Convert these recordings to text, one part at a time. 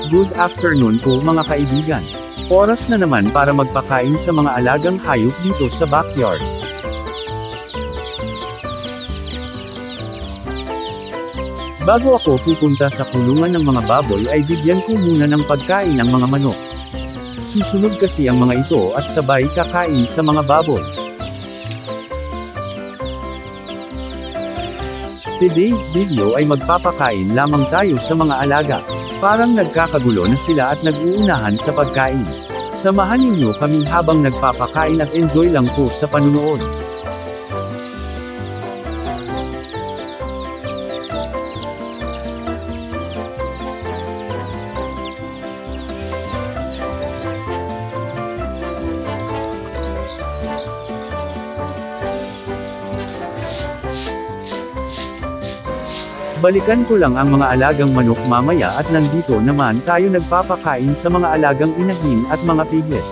Good afternoon po mga kaibigan. Oras na naman para magpakain sa mga alagang hayop dito sa backyard. Bago ako pupunta sa kulungan ng mga baboy ay bigyan ko muna ng pagkain ang mga manok. Susunod kasi ang mga ito at sabay kakain sa mga baboy. Today's video ay magpapakain lamang tayo sa mga alaga. Parang nagkakagulo na sila at nag-uunahan sa pagkain. Samahan ninyo kami habang nagpapakain at enjoy lang po sa panunood. Balikan ko lang ang mga alagang manok mamaya at nandito naman tayo nagpapakain sa mga alagang inahin at mga piglets.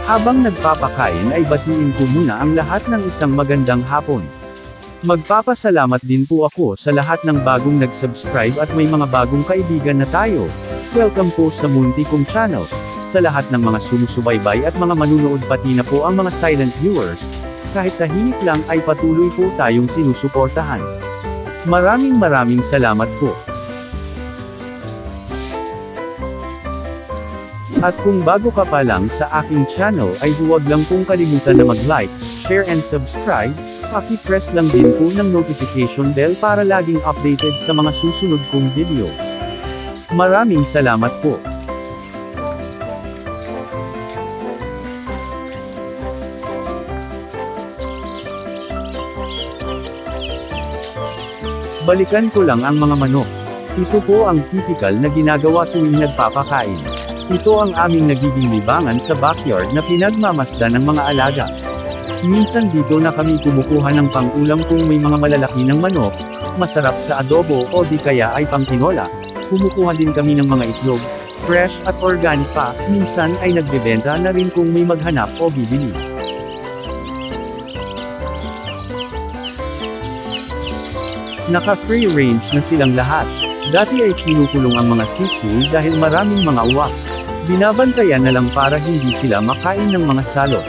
Habang nagpapakain ay batiin ko muna ang lahat ng isang magandang hapon. Magpapasalamat din po ako sa lahat ng bagong nag-subscribe at may mga bagong kaibigan na tayo. Welcome po sa Munti kong channel. Sa lahat ng mga sumusubaybay at mga manunood pati na po ang mga silent viewers. Kahit tahimik lang ay patuloy po tayong sinusuportahan. Maraming salamat po. At kung bago ka pa lang sa aking channel ay huwag lang pong kalimutan na mag-like, share and subscribe. Paki-press lang din po ng notification bell para laging updated sa mga susunod kong videos. Maraming salamat po. Balikan ko lang ang mga manok. Ito po ang typical na ginagawa tuwing nagpapakain. Ito ang aming nagiging libangan sa backyard na pinagmamasdan ng mga alaga. Minsan dito na kami kumukuha ng pang-ulam kung may mga malalaki ng manok, masarap sa adobo o di kaya ay pang-tinola. Kumukuha din kami ng mga itlog, fresh at organic pa, minsan ay nagbebenta na rin kung may maghanap o bibili. Naka-free range na silang lahat. Dati ay kinukulong ang mga sisiw dahil maraming mga uwak. Binabantayan na lang para hindi sila makain ng mga salot.